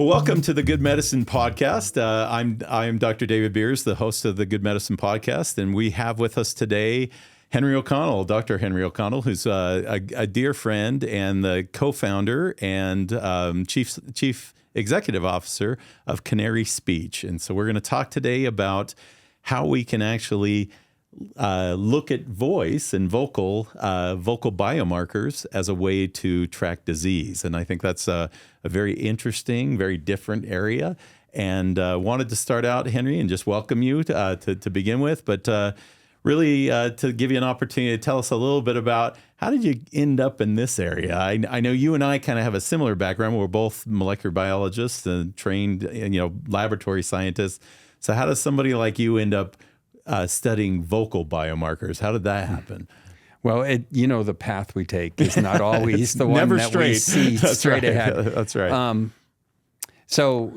Well, welcome to the Good Medicine Podcast. I'm Dr. David Beers, the host of the Good Medicine Podcast, and we have with us today Henry O'Connell, Dr. Henry O'Connell, who's a dear friend and the co-founder and chief executive officer of Canary Speech. And so we're going to talk today about how we can actually look at voice and vocal biomarkers as a way to track disease. And I think that's a very interesting, very different area. And wanted to start out, Henry, and just welcome you to begin with, but really to give you an opportunity to tell us a little bit about how did you end up in this area? I know you and I kind of have a similar background. We're both molecular biologists and trained, laboratory scientists. So how does somebody like you end up studying vocal biomarkers? How did that happen? Well, the path we take is not always the one that we see straight ahead. That's right. So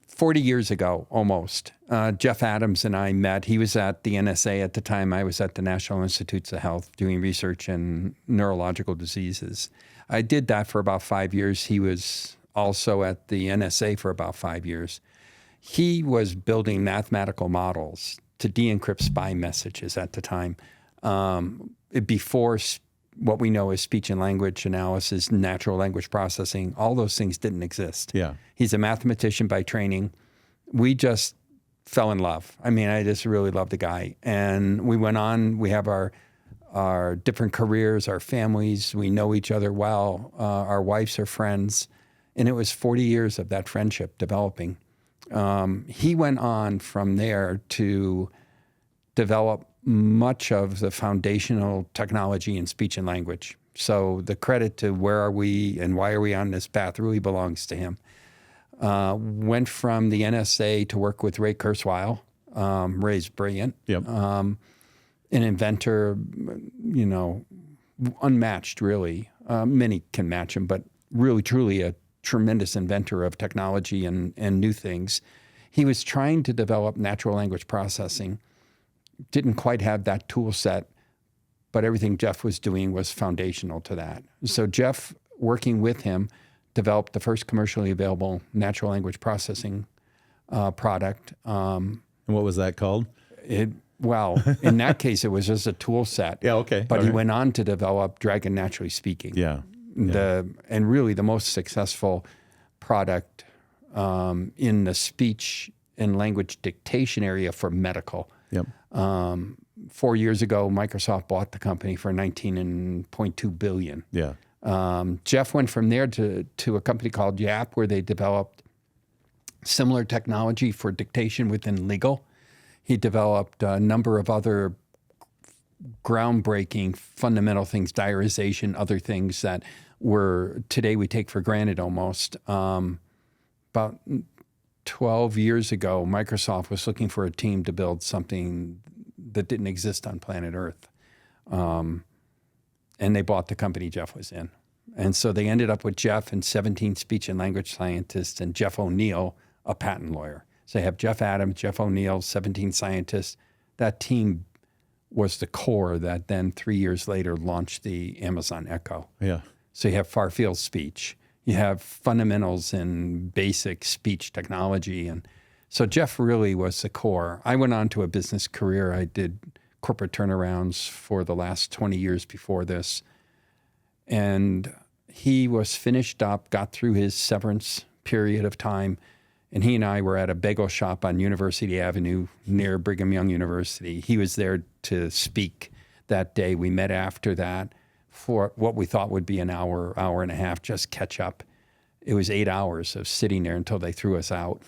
40 years ago, almost, Jeff Adams and I met. He was at the NSA at the time. I was at the National Institutes of Health doing research in neurological diseases. I did that for about 5 years. He was also at the NSA for about 5 years. He was building mathematical models to de-encrypt spy messages at the time. Before what we know as speech and language analysis, natural language processing, all those things didn't exist. Yeah. He's a mathematician by training. We just fell in love. I mean, I just really loved the guy. And we went on, we have our different careers, our families, we know each other well, our wives are friends. And it was 40 years of that friendship developing. He went on from there to develop much of the foundational technology in speech and language. So the credit to where are we and why are we on this path really belongs to him. Went from the NSA to work with Ray Kurzweil. Ray's brilliant. Yep. An inventor, unmatched really. Many can match him, but really, truly a tremendous inventor of technology and new things. He was trying to develop natural language processing, didn't quite have that tool set, but everything Jeff was doing was foundational to that. So Jeff, working with him, developed the first commercially available natural language processing product. And what was that called? In that case, it was just a tool set. Yeah, okay. But he went on to develop Dragon Naturally Speaking. Yeah. And really the most successful product in the speech and language dictation area for medical. Yep. 4 years ago, Microsoft bought the company for $19.2 billion. Yeah. Jeff went from there to a company called Yap, where they developed similar technology for dictation within legal. He developed a number of other groundbreaking fundamental things, diarization, other things that today we take for granted almost. About 12 years ago, Microsoft was looking for a team to build something that didn't exist on planet Earth. And they bought the company Jeff was in. And so they ended up with Jeff and 17 speech and language scientists and Jeff O'Neill, a patent lawyer. So they have Jeff Adams, Jeff O'Neill, 17 scientists. That team was the core that then 3 years later launched the Amazon Echo. Yeah. So you have far field speech. You have fundamentals in basic speech technology. And so Jeff really was the core. I went on to a business career. I did corporate turnarounds for the last 20 years before this. And he was finished up, got through his severance period of time. And he and I were at a bagel shop on University Avenue near Brigham Young University. He was there to speak that day. We met after that for what we thought would be an hour, hour and a half, just catch up. It was 8 hours of sitting there until they threw us out.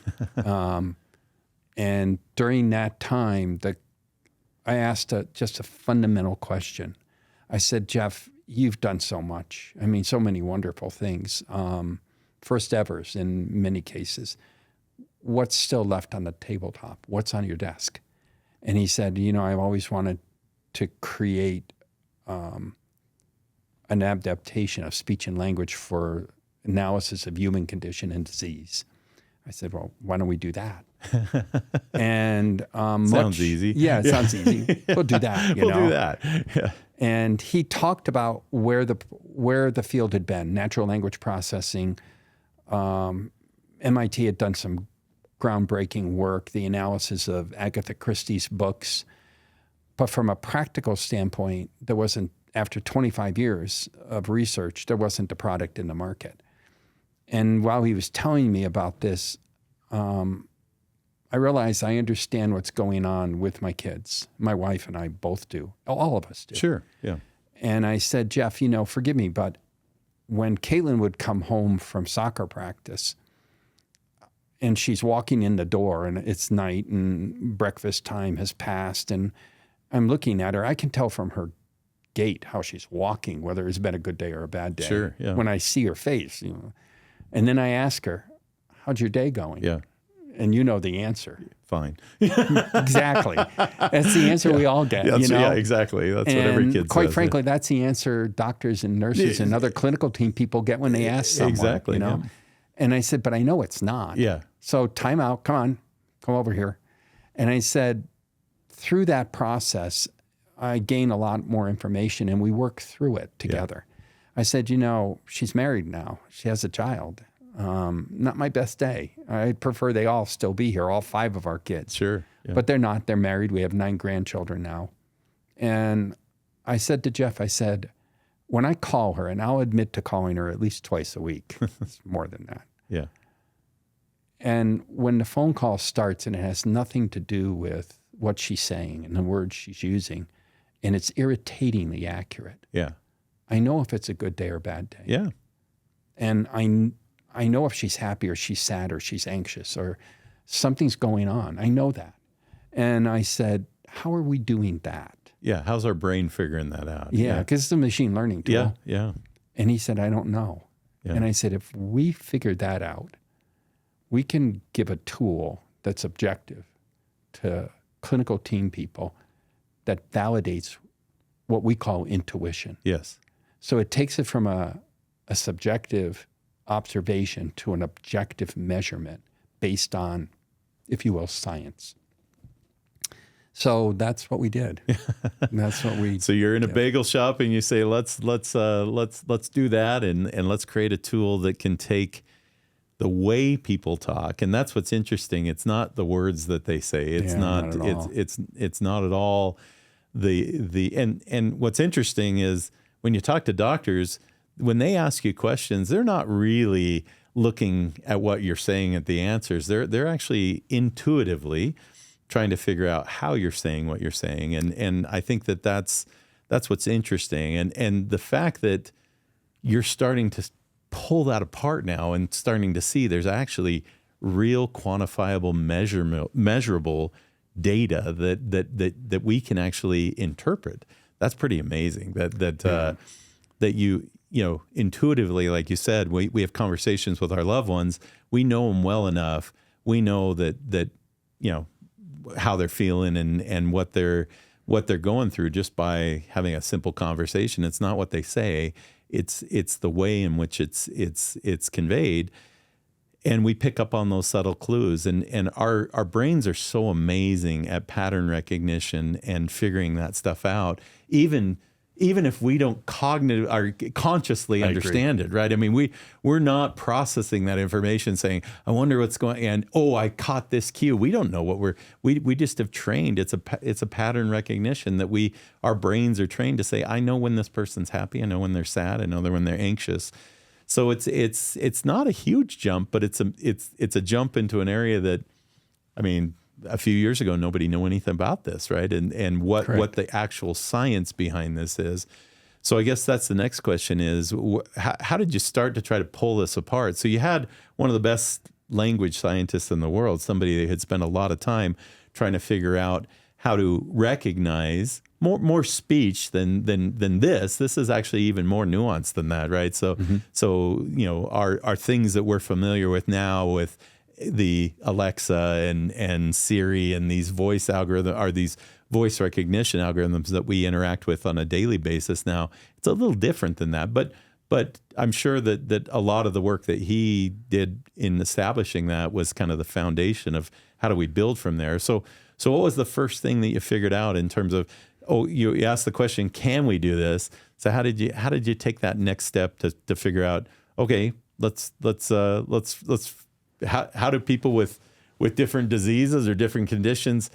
And during that time, I asked just a fundamental question. I said, Jeff, you've done so much. I mean, so many wonderful things. First evers in many cases. What's still left on the tabletop? What's on your desk? And he said, I've always wanted to create an adaptation of speech and language for analysis of human condition and disease. I said, well, why don't we do that? And sounds easy. Yeah, it sounds easy. We'll do that. We'll do that. Yeah. And he talked about where the field had been, natural language processing, MIT had done some groundbreaking work, the analysis of Agatha Christie's books. But from a practical standpoint, there wasn't, after 25 years of research, there wasn't a product in the market. And while he was telling me about this, I realized I understand what's going on with my kids. My wife and I both do. All of us do. Sure, yeah. And I said, Jeff, forgive me, but when Caitlin would come home from soccer practice and she's walking in the door and it's night and breakfast time has passed and I'm looking at her, I can tell from her gait how she's walking, whether it's been a good day or a bad day. Sure, yeah. When I see her face, And then I ask her, how's your day going? Yeah. And you know the answer. Fine. Exactly. That's the answer we all get. Yeah, exactly. That's what every kid says. Quite frankly, that's the answer doctors and nurses and other clinical team people get when they ask someone. Exactly. Yeah. And I said, but I know it's not. Yeah. So time out. Come on. Come over here. And I said, through that process, I gain a lot more information and we work through it together. Yeah. I said, she's married now. She has a child. Not my best day. I prefer they all still be here, all 5 of our kids. Sure. Yeah. But they're not. They're married. We have 9 grandchildren now. And I said to Jeff, when I call her, and I'll admit to calling her at least twice a week. It's more than that. Yeah. And when the phone call starts and it has nothing to do with what she's saying and the words she's using, and it's irritatingly accurate. Yeah. I know if it's a good day or a bad day. Yeah. And I know if she's happy or she's sad or she's anxious or something's going on. I know that. And I said, how are we doing that? Yeah. How's our brain figuring that out? Yeah, because it's a machine learning tool. Yeah. Yeah. And he said, I don't know. Yeah. And I said, if we figured that out, we can give a tool that's objective to clinical team people that validates what we call intuition. Yes. So it takes it from a subjective observation to an objective measurement based on, if you will, science. So that's what we did. That's what we. So you're in a bagel shop and you say, let's do that and let's create a tool that can take the way people talk. And that's what's interesting. It's not the words that they say. It's not at all and what's interesting is when you talk to doctors, when they ask you questions, they're not really looking at what you're saying at the answers. They're actually intuitively trying to figure out how you're saying what you're saying. And I think that's what's interesting. And the fact that you're starting to pull that apart now and starting to see there's actually real quantifiable measurable data that we can actually interpret. That's pretty amazing that you intuitively, like you said, we have conversations with our loved ones. We know them well enough. We know that how they're feeling and what they're going through just by having a simple conversation. It's not what they say. It's the way in which it's conveyed. And we pick up on those subtle clues, and our brains are so amazing at pattern recognition and figuring that stuff out, even if we don't consciously understand it, right? I mean, we're not processing that information saying, I wonder what's going on, and I caught this cue. We don't know what we just have trained. It's a pattern recognition that our brains are trained to say, I know when this person's happy, I know when they're sad, I know when they're anxious. So it's not a huge jump, but it's a jump into an area that, I mean, a few years ago, nobody knew anything about this, right? And what the actual science behind this is. So I guess that's the next question is, how did you start to try to pull this apart? So you had one of the best language scientists in the world, somebody that had spent a lot of time trying to figure out how to recognize more speech than this. This is actually even more nuanced than that, right? So our things that we're familiar with now with the Alexa and Siri and these voice algorithms are these voice recognition algorithms that we interact with on a daily basis now. It's a little different than that, but I'm sure that a lot of the work that he did in establishing that was kind of the foundation of how do we build from there. So what was the first thing that you figured out in terms of, you asked the question, can we do this? So how did you take that next step to figure out, okay, let's how do people with different diseases or different conditions,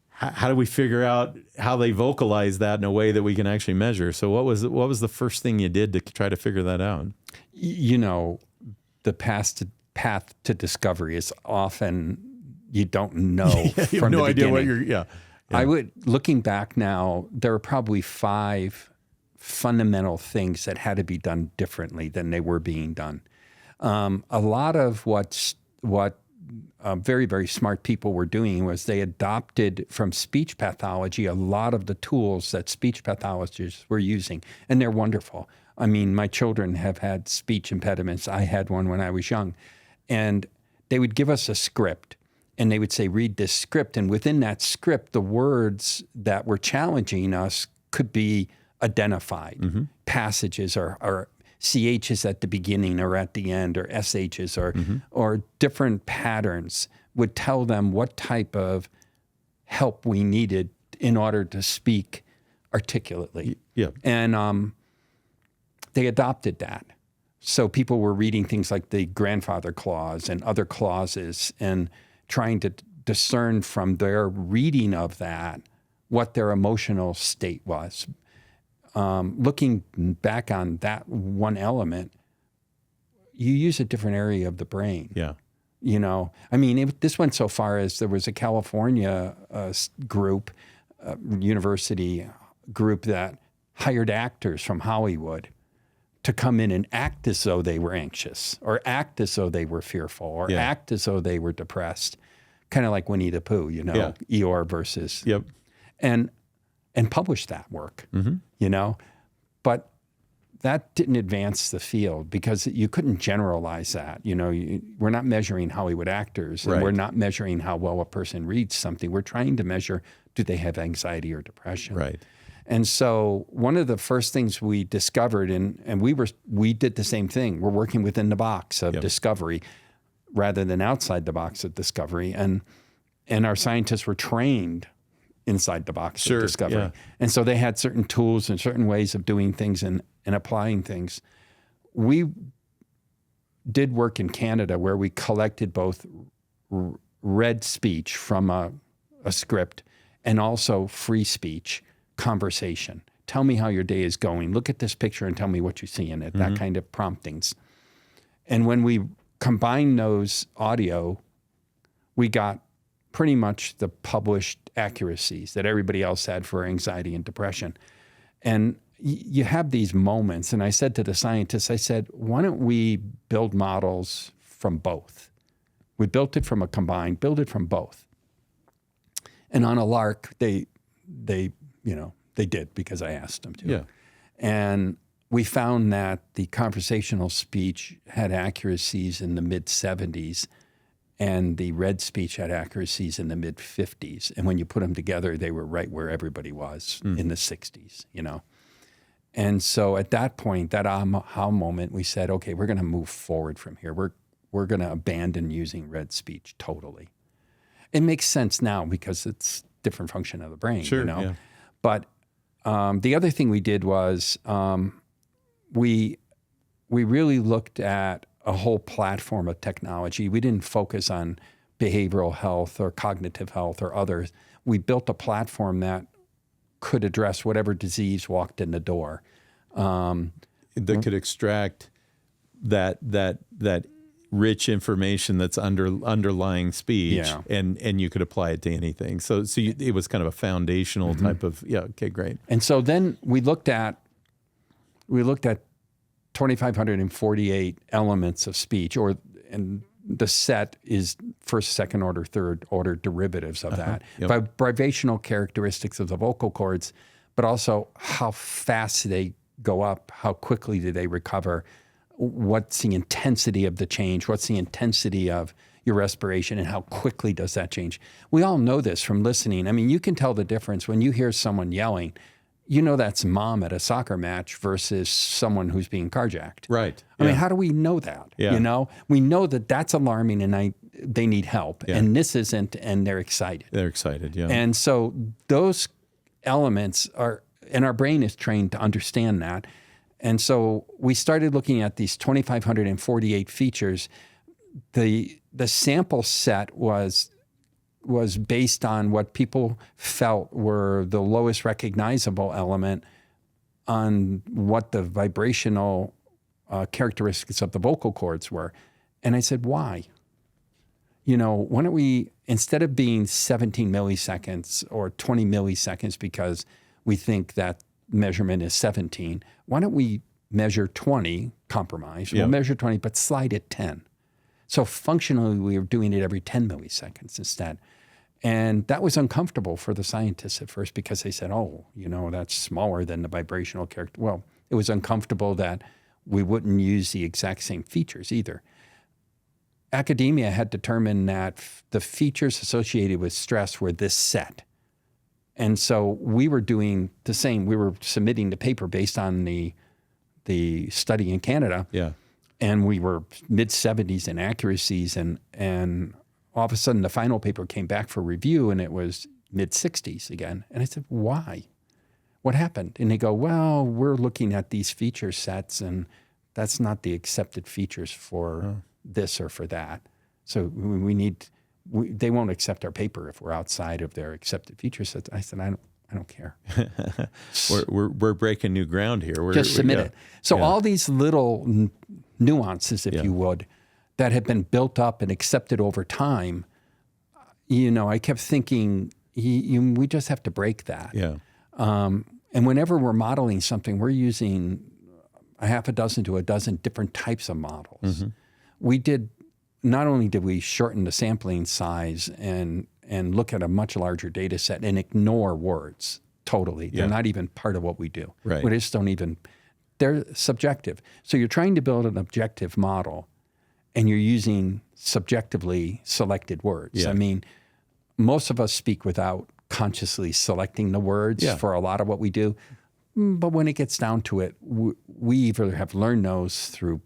how do we figure out how they vocalize that in a way that we can actually measure? So what was the first thing you did to try to figure that out? The path to discovery is often you don't know you from have no the idea beginning. what you're. I would, looking back now, there are probably 5 fundamental things that had to be done differently than they were being done. A lot of what very, very smart people were doing was they adopted from speech pathology a lot of the tools that speech pathologists were using, and they're wonderful. I mean, my children have had speech impediments. I had one when I was young. And they would give us a script, and they would say, read this script. And within that script, the words that were challenging us could be identified. Mm-hmm. Passages or CHs at the beginning or at the end, or SHs or different patterns would tell them what type of help we needed in order to speak articulately. Yeah. And they adopted that. So people were reading things like the grandfather clause and other clauses and trying to discern from their reading of that what their emotional state was. Looking back on that one element, you use a different area of the brain. Yeah. I mean, this went so far as there was a California group, university group that hired actors from Hollywood to come in and act as though they were anxious, or act as though they were fearful, or act as though they were depressed, kind of like Winnie the Pooh, Eeyore versus. Yep. And publish that work, but that didn't advance the field because you couldn't generalize that. We're not measuring Hollywood actors, and we're not measuring how well a person reads something. We're trying to measure, do they have anxiety or depression? Right. And so one of the first things we discovered, and we did the same thing. We're working within the box of discovery rather than outside the box of discovery. And our scientists were trained inside the box of discovery. Yeah. And so they had certain tools and certain ways of doing things and applying things. We did work in Canada where we collected both read speech from a script and also free speech conversation. Tell me how your day is going. Look at this picture and tell me what you see in it, that kind of promptings. And when we combined those audio, we got pretty much the published accuracies that everybody else had for anxiety and depression. And you have these moments. And I said to the scientists, I said, why don't we build models from both? We built it from a combined, build it from both. And on a lark, they did because I asked them to. Yeah. And we found that the conversational speech had accuracies in the mid-70s and the read speech had accuracies in the mid-50s. And when you put them together, they were right where everybody was in the 60s, And so at that point, that aha moment, we said, okay, we're going to move forward from here. We're going to abandon using read speech totally. It makes sense now because it's different function of the brain, Yeah. But the other thing we did was we really looked at a whole platform of technology. We didn't focus on behavioral health or cognitive health or others. We built a platform that could address whatever disease walked in the door. That could extract that rich information that's underlying speech, and you could apply it to anything. So it was kind of a foundational type of okay, great. And so then we looked at 2,548 elements of speech, and the set is first, second order, third order derivatives of that. Vibrational characteristics of the vocal cords, but also how fast they go up, how quickly do they recover, what's the intensity of the change, what's the intensity of your respiration, and how quickly does that change. We all know this from listening. I mean, you can tell the difference when you hear someone yelling. That's mom at a soccer match versus someone who's being carjacked. Right. I mean, how do we know that? Yeah. We know that that's alarming and they need help. Yeah. And this isn't, and they're excited. They're excited, yeah. And so those elements and our brain is trained to understand that. And so we started looking at these 2,548 features. the sample set was based on what people felt were the lowest recognizable element on what the vibrational characteristics of the vocal cords were. And I said, why? Why don't we, instead of being 17 milliseconds or 20 milliseconds because we think that measurement is 17, why don't we measure 20, compromise, we'll measure 20, but slide it 10. So functionally, we were doing it every 10 milliseconds instead. And that was uncomfortable for the scientists at first because they said, that's smaller than the vibrational character. Well, it was uncomfortable that we wouldn't use the exact same features either. Academia had determined that the features associated with stress were this set. And so we were doing the same. We were submitting the paper based on the study in Canada. Yeah. And we were mid-70s in accuracies. And all of a sudden, the final paper came back for review, and it was mid-60s again. And I said, why? What happened? And they go, well, we're looking at these feature sets, and that's not the accepted features for this or for that. So they won't accept our paper if we're outside of their accepted feature sets. I said, I don't care. we're breaking new ground here. Just submit it. So all these little nuances, if you would, that have been built up and accepted over time, I kept thinking, we just have to break that. Yeah. And whenever we're modeling something, we're using a half a dozen to a dozen different types of models. Not only did we shorten the sampling size and look at a much larger data set and ignore words totally. They're not even part of what we do. Right. We just don't even, they're subjective. So you're trying to build an objective model and you're using subjectively selected words. Yeah. I mean, most of us speak without consciously selecting the words for a lot of what we do. But when it gets down to it, we either have learned those through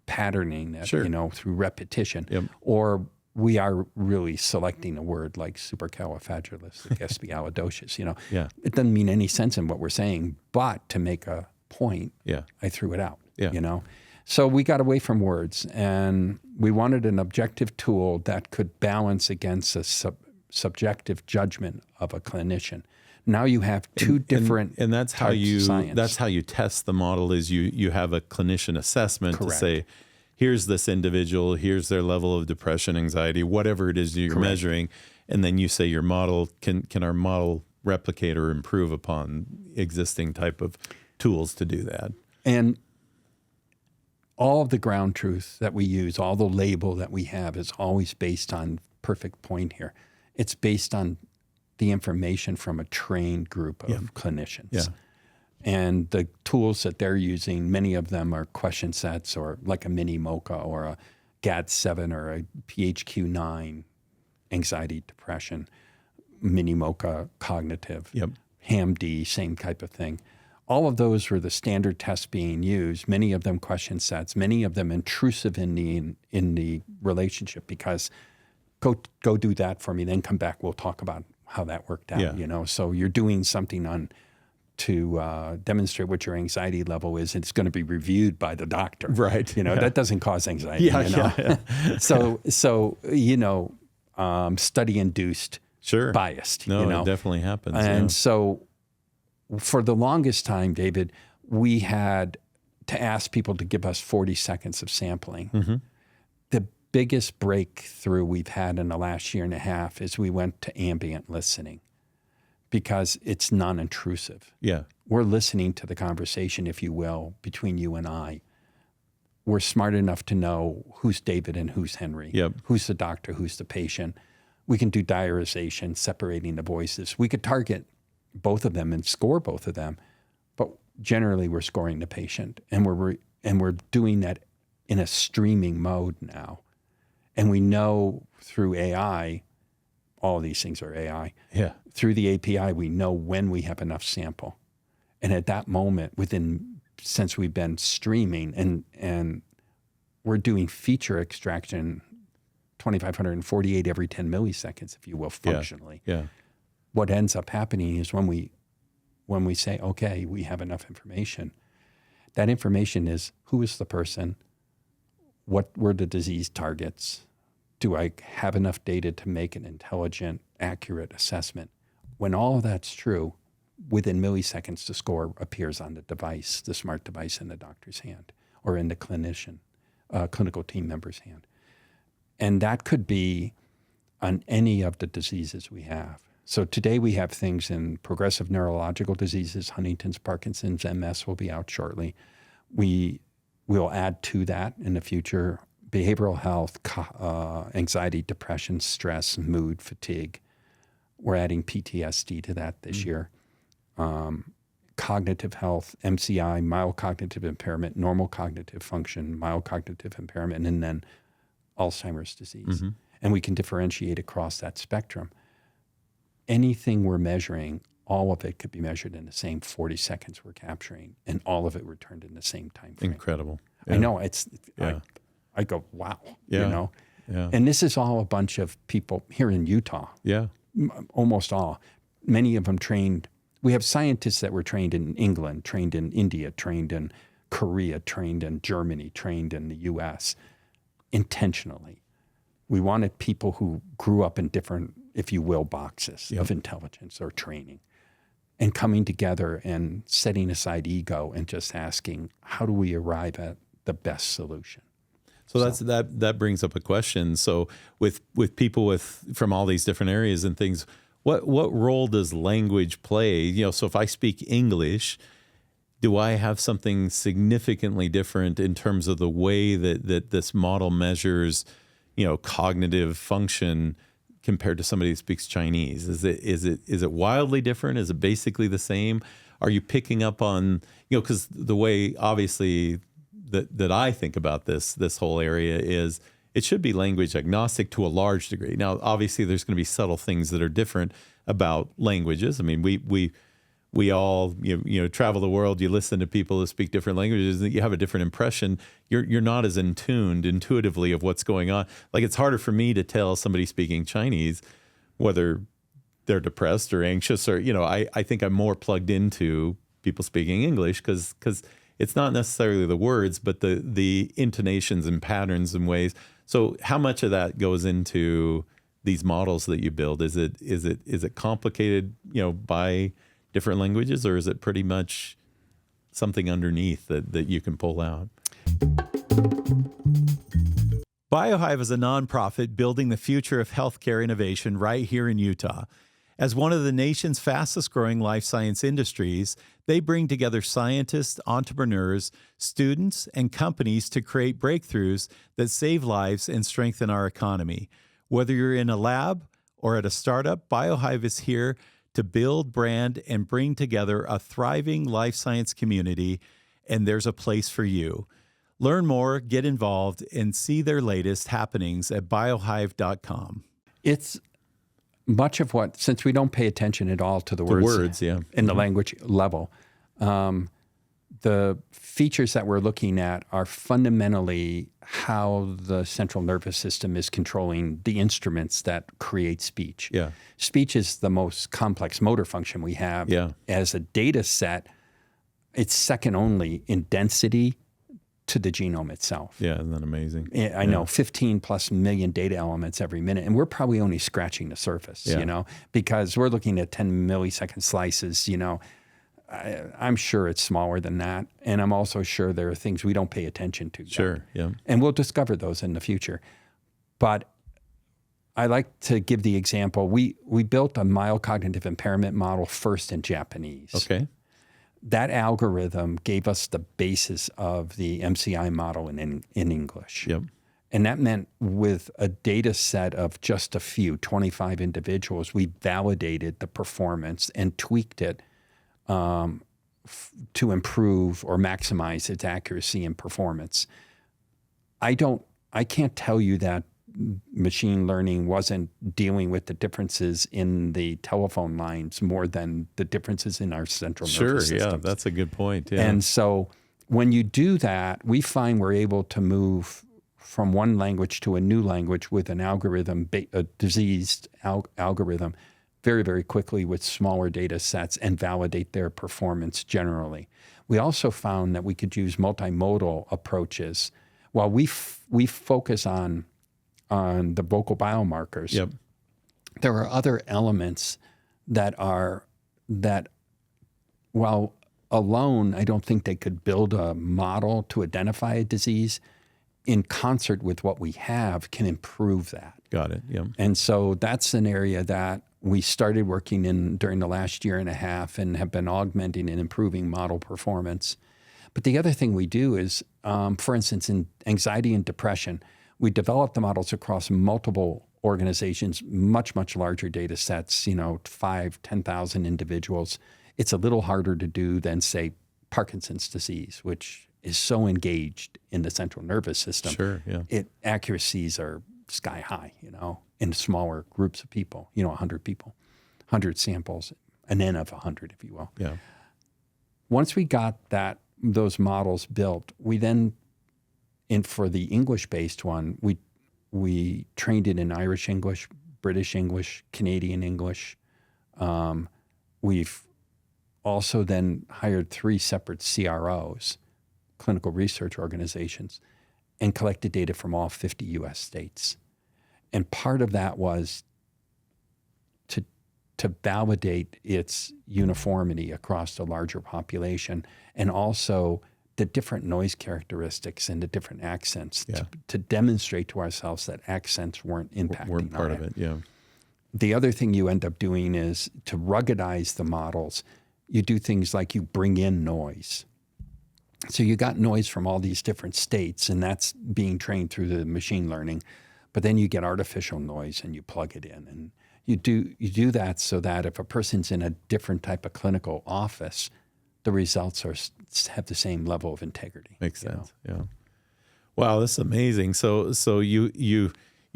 patterning, through repetition, or we are really selecting a word like supercalifragilisticexpialidocious. It doesn't mean any sense in what we're saying, but to make a point, I threw it out. So we got away from words, and we wanted an objective tool that could balance against a subjective judgment of a clinician. Now you have two different and that's how you science. That's how you test the model is you have a clinician assessment Correct. to say, here's this individual, here's their level of depression, anxiety, whatever it is you're Correct. measuring, and then you say your model can our model replicate or improve upon existing type of tools to do that. And all of the ground truth that we use, all the label that we have is always based on, perfect point here, it's based on the information from a trained group of clinicians. Yeah. And the tools that they're using, many of them are question sets or like a mini MOCA or a GAD-7 or a PHQ-9, anxiety, depression, mini MOCA, cognitive, HAM-D, same type of thing. All of those were the standard tests being used, many of them question sets, many of them intrusive in the relationship because go do that for me, then come back, we'll talk about how that worked out, So you're doing something to demonstrate what your anxiety level is, and it's going to be reviewed by the doctor. Right. That doesn't cause anxiety. So study-induced, biased. No, it definitely happens. And so for the longest time, David, we had to ask people to give us 40 seconds of sampling. Mm-hmm. The biggest breakthrough we've had in the last year and a half is we went to ambient listening because it's non-intrusive. Yeah. We're listening to the conversation, if you will, between you and I. We're smart enough to know who's David and who's Henry, who's the doctor, who's the patient. We can do diarization, separating the voices. We could target both of them and score both of them, but generally we're scoring the patient, and we're doing that in a streaming mode now. And we know through AI, all these things are AI. Yeah. Through the API, we know when we have enough sample. And at that moment, since we've been streaming and we're doing feature extraction 2,548 every 10 milliseconds, if you will, functionally. Yeah. What ends up happening is when we say, okay, we have enough information, that information is who is the person, what were the disease targets? Do I have enough data to make an intelligent, accurate assessment? When all of that's true, within milliseconds, the score appears on the device, the smart device in the doctor's hand or in the clinical team member's hand. And that could be on any of the diseases we have. So today we have things in progressive neurological diseases, Huntington's, Parkinson's, MS will be out shortly. We will add to that in the future behavioral health, anxiety, depression, stress, mood, fatigue. We're adding PTSD to that this year. Cognitive health, MCI, mild cognitive impairment, normal cognitive function, mild cognitive impairment, and then Alzheimer's disease. And we can differentiate across that spectrum. Anything we're measuring, all of it could be measured in the same 40 seconds we're capturing, and all of it returned in the same time frame. Incredible. I know, I go, wow, Yeah. you know? Yeah. And this is all a bunch of people here in Utah, Yeah. almost all. Many of them trained. We have scientists that were trained in England, trained in India, trained in Korea, trained in Germany, trained in the US, intentionally. We wanted people who grew up in different, if you will, boxes of intelligence or training, and coming together and setting aside ego and just asking, how do we arrive at the best solution? So that brings up a question. So with people from all these different areas and things, what role does language play? You know, so if I speak English, do I have something significantly different in terms of the way that this model measures, you know, cognitive function compared to somebody who speaks Chinese? Is it wildly different? Is it basically the same? Are you picking up on, you know, because the way obviously that I think about this whole area is it should be language agnostic to a large degree. Now, obviously, there's going to be subtle things that are different about languages. I mean, we all you know travel the world. You listen to people that speak different languages, and you have a different impression. You're not as intuitively of what's going on. Like, it's harder for me to tell somebody speaking Chinese whether they're depressed or anxious, or, you know, I think I'm more plugged into people speaking English because it's not necessarily the words, but the intonations and patterns and ways. So how much of that goes into these models that you build? Is it complicated, you know, by different languages, or is it pretty much something underneath that you can pull out? BioHive is a nonprofit building the future of healthcare innovation right here in Utah. As one of the nation's fastest growing life science industries, they bring together scientists, entrepreneurs, students, and companies to create breakthroughs that save lives and strengthen our economy. Whether you're in a lab or at a startup, BioHive is here to build, brand, and bring together a thriving life science community, and there's a place for you. Learn more, get involved, and see their latest happenings at biohive.com. It's much of what, since we don't pay attention at all to the words yeah, in the language level, the features that we're looking at are fundamentally how the central nervous system is controlling the instruments that create speech. Yeah. Speech is the most complex motor function we have. Yeah. As a data set, it's second only in density to the genome itself. Yeah, isn't that amazing? I know, 15 plus million data elements every minute, and we're probably only scratching the surface, you know, because we're looking at 10 millisecond slices, you know. I'm sure it's smaller than that, and I'm also sure there are things we don't pay attention to. Sure, yeah. And we'll discover those in the future. But I like to give the example. We built a mild cognitive impairment model first in Japanese. Okay. That algorithm gave us the basis of the MCI model in English. Yep. And that meant with a data set of just a few, 25 individuals, we validated the performance and tweaked it to improve or maximize its accuracy and performance. I can't tell you that machine learning wasn't dealing with the differences in the telephone lines more than the differences in our central nervous systems. Sure, yeah, that's a good point. Yeah. And so when you do that, we find we're able to move from one language to a new language with an algorithm, a diseased algorithm, very, very quickly with smaller data sets and validate their performance generally. We also found that we could use multimodal approaches while we focus on the vocal biomarkers, Yep. there are other elements that while alone, I don't think they could build a model to identify a disease, in concert with what we have can improve that. Got it. Yep. And so that's an area that we started working in during the last year and a half and have been augmenting and improving model performance. But the other thing we do is, for instance, in anxiety and depression, we develop the models across multiple organizations, much, much larger data sets, 5,000, 10,000 individuals. It's a little harder to do than, say, Parkinson's disease, which is so engaged in the central nervous system. Sure, yeah. Accuracies are sky high, in smaller groups of people, 100 people, 100 samples, an N of 100, if you will. Yeah. Once we got those models built, we then, for the English-based one, we trained it in Irish English, British English, Canadian English. We've also then hired 3 separate CROs, clinical research organizations, and collected data from all 50 U.S. states. And part of that was to validate its uniformity across the larger population, and also the different noise characteristics and the different accents, to demonstrate to ourselves that accents weren't impacting part of it. Yeah. The other thing you end up doing is to ruggedize the models. You do things like you bring in noise. So you got noise from all these different states, and that's being trained through the machine learning. But then you get artificial noise and you plug it in, and you do that so that if a person's in a different type of clinical office, the results have the same level of integrity. Makes sense. Yeah. Wow, this is amazing. So you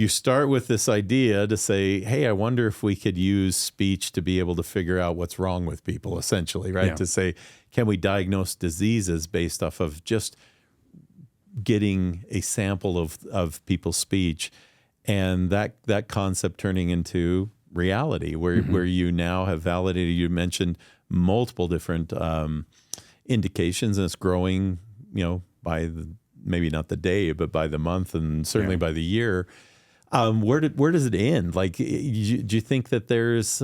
start with this idea to say, hey, I wonder if we could use speech to be able to figure out what's wrong with people, essentially, right? Yeah. To say, can we diagnose diseases based off of just getting a sample of people's speech, and that concept turning into reality, where you now have validated. You mentioned multiple different indications, and it's growing, by maybe not the day, but by the month, and certainly by the year. Where does it end? Like, do you think that there's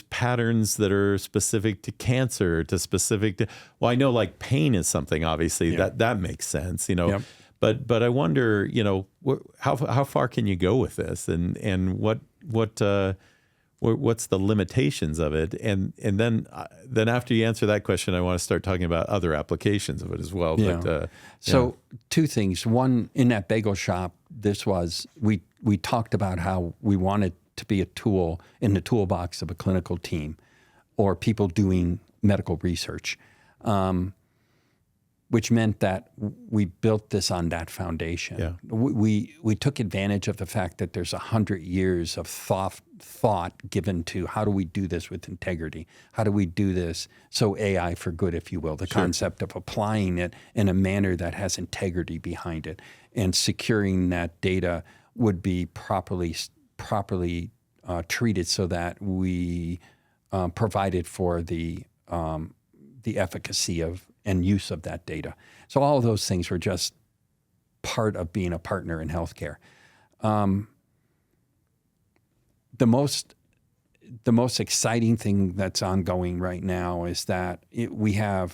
patterns that are specific to cancer, to specific to? Well, I know like pain is something, obviously that makes sense, Yep. But I wonder, how far can you go with this, and what's the limitations of it, and then after you answer that question, I want to start talking about other applications of it as well. Yeah. But, so 2 things. One, in that bagel shop, we talked about how we wanted to be a tool in the toolbox of a clinical team or people doing medical research, which meant that we built this on that foundation. Yeah. We took advantage of the fact that there's 100 years of thought given to how do we do this with integrity? How do we do this so AI for good, if you will, the concept of applying it in a manner that has integrity behind it, and securing that data would be properly treated so that we provided for the efficacy of and use of that data. So all of those things were just part of being a partner in healthcare. The most exciting thing that's ongoing right now is that we're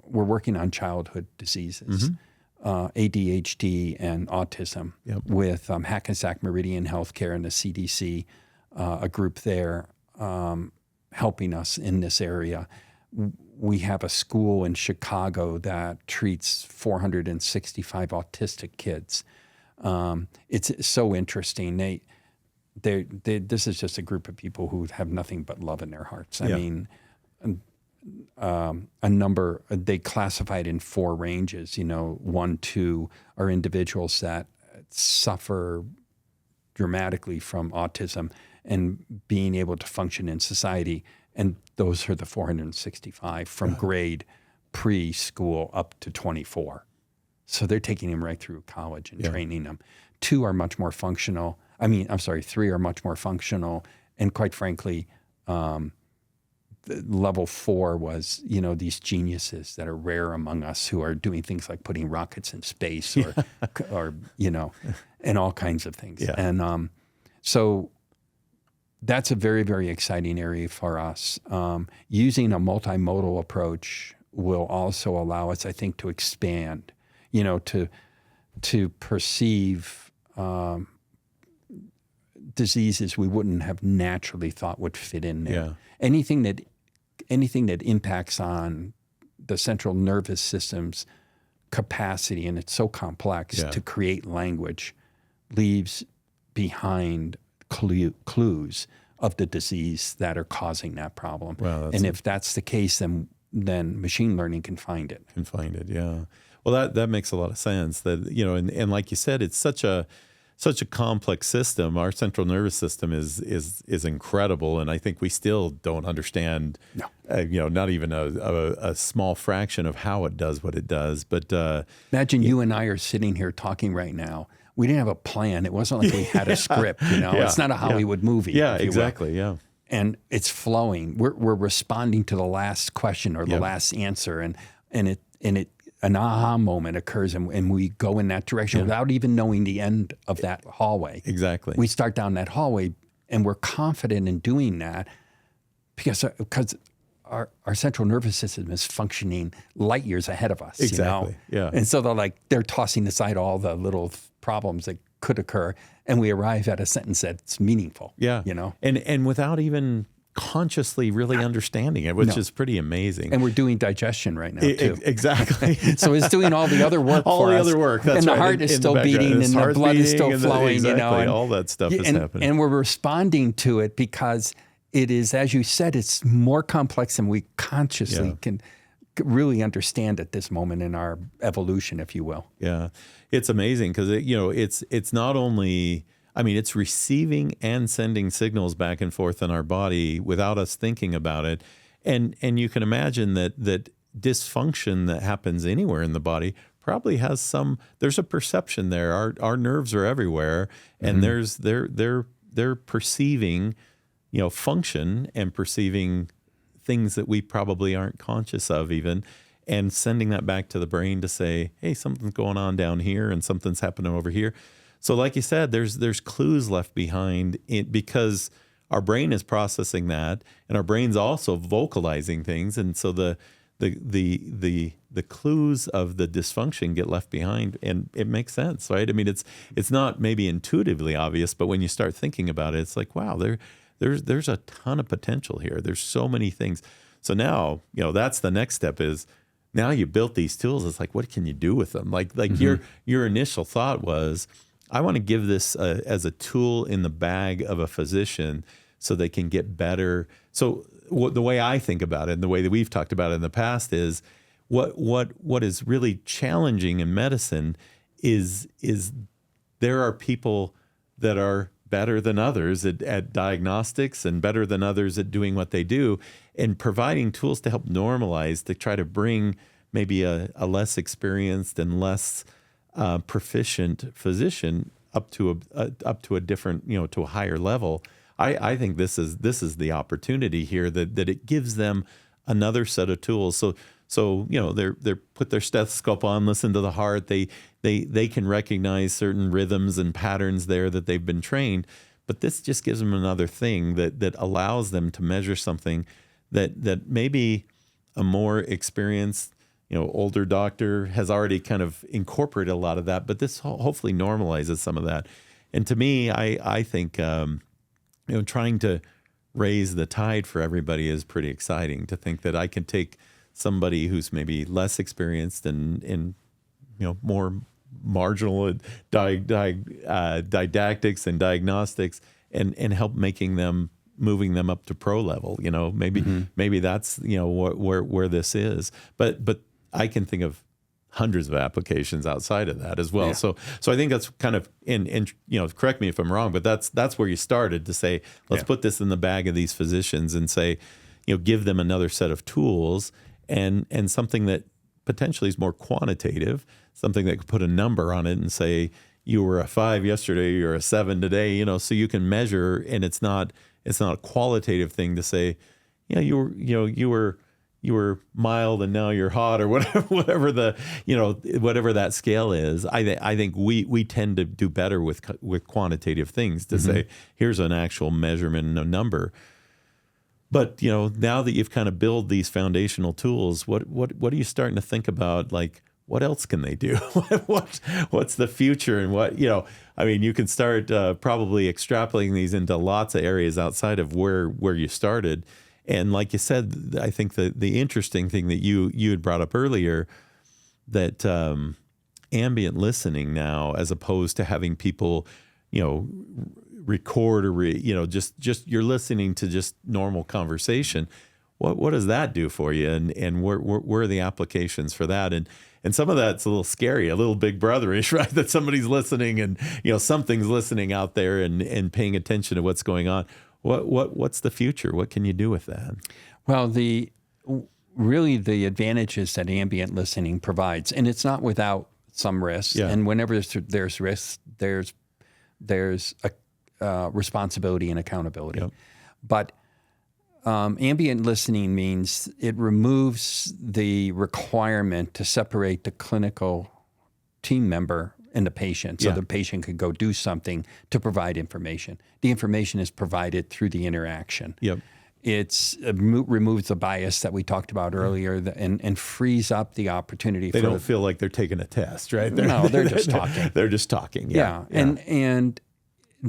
working on childhood diseases, ADHD and autism, with Hackensack Meridian Healthcare and the CDC, a group there helping us in this area. We have a school in Chicago that treats 465 autistic kids. It's so interesting. This is just a group of people who have nothing but love in their hearts. I mean, a number, they classified in 4 ranges, 1, 2 are individuals that suffer dramatically from autism and being able to function in society. And those are the 465 from grade preschool up to 24. So they're taking them right through college and training them. 2 are much more functional. 3 are much more functional and, quite frankly, level 4 was, these geniuses that are rare among us who are doing things like putting rockets in space or and all kinds of things. Yeah. And so that's a very, very exciting area for us. Using a multimodal approach will also allow us, I think, to expand, to perceive diseases we wouldn't have naturally thought would fit in there. Yeah. Anything that impacts on the central nervous system's capacity, and it's so complex to create language, leaves behind clues of the disease that are causing that problem. Wow, and if that's the case, then machine learning can find it. Yeah. Well, that makes a lot of sense. That and like you said, it's such a complex system. Our central nervous system is incredible, and I think we still don't understand. No. Not even a small fraction of how it does what it does. But imagine you and I are sitting here talking right now. We didn't have a plan. It wasn't like we had a script. It's not a Hollywood movie. Yeah, exactly. Yeah. And it's flowing. We're responding to the last question or the last answer, and an aha moment occurs, and we go in that direction without even knowing the end of that hallway. Exactly. We start down that hallway, and we're confident in doing that because our central nervous system is functioning light years ahead of us. Exactly. Yeah. And so they're tossing aside all the little problems that could occur, and we arrive at a sentence that's meaningful. Yeah. And without even consciously really understanding it, which is pretty amazing. And we're doing digestion right now too. Exactly. So it's doing all the other work all for the us. other work. That's and right. the heart is still beating, and the blood is still flowing. Exactly. And all that stuff is happening. And we're responding to it because it is, as you said, it's more complex than we consciously can really understand at this moment in our evolution, if you will. Yeah, it's amazing because it's not only. It's receiving and sending signals back and forth in our body without us thinking about it. And you can imagine that dysfunction that happens anywhere in the body probably has there's a perception there. Our nerves are everywhere, and they're perceiving, function and perceiving things that we probably aren't conscious of even, and sending that back to the brain to say, hey, something's going on down here and something's happening over here. So like you said, there's clues left behind because our brain is processing that, and our brain's also vocalizing things, and so the clues of the dysfunction get left behind, and it makes sense, right? It's not maybe intuitively obvious, but when you start thinking about it, it's like, wow, there's a ton of potential here. There's so many things. So now, that's the next step is now you built these tools. It's like, what can you do with them? Like your initial thought was, I want to give this as a tool in the bag of a physician so they can get better. So the way I think about it and the way that we've talked about it in the past is what is really challenging in medicine is there are people that are better than others at diagnostics and better than others at doing what they do, and providing tools to help normalize, to try to bring maybe a less experienced and less proficient physician up to a different, to a higher level. I think this is the opportunity here that it gives them another set of tools. So they're put their stethoscope on, listen to the heart. They can recognize certain rhythms and patterns there that they've been trained. But this just gives them another thing that allows them to measure something that maybe a more experienced, older doctor has already kind of incorporated a lot of that, but this hopefully normalizes some of that. And to me, I think, trying to raise the tide for everybody is pretty exciting, to think that I can take somebody who's maybe less experienced and more marginal didactics and diagnostics and help moving them up to pro level. Maybe that's, where this is. But I can think of hundreds of applications outside of that as well. Yeah. So I think that's kind of correct me if I'm wrong, but that's where you started to say, let's put this in the bag of these physicians and say, give them another set of tools and something that potentially is more quantitative, something that could put a number on it and say, you were a 5 yesterday, you're a 7 today, so you can measure, and it's not a qualitative thing to say, yeah, you were mild and now you're hot, or whatever that scale is. I think we tend to do better with quantitative things to say, here's an actual measurement and a number. But now that you've kind of built these foundational tools, what are you starting to think about? Like, what else can they do? What's the future? And you can start probably extrapolating these into lots of areas outside of where you started. And like you said, I think the interesting thing that you had brought up earlier, that ambient listening now, as opposed to having people, record or just you're listening to just normal conversation. What does that do for you? And where are the applications for that? And some of that's a little scary, a little big brotherish, right? That somebody's listening and something's listening out there and paying attention to what's going on. What's the future? What can you do with that? Well, the advantages that ambient listening provides, and it's not without some risks. Yeah. And whenever there's risks, there's a responsibility and accountability. Yep. But ambient listening means it removes the requirement to separate the clinical team member and the patient, so the patient could go do something to provide information. The information is provided through the interaction. Yep. It removes the bias that we talked about earlier and frees up the opportunity. They don't feel like they're taking a test, right? They're just talking. They're just talking. Yeah. And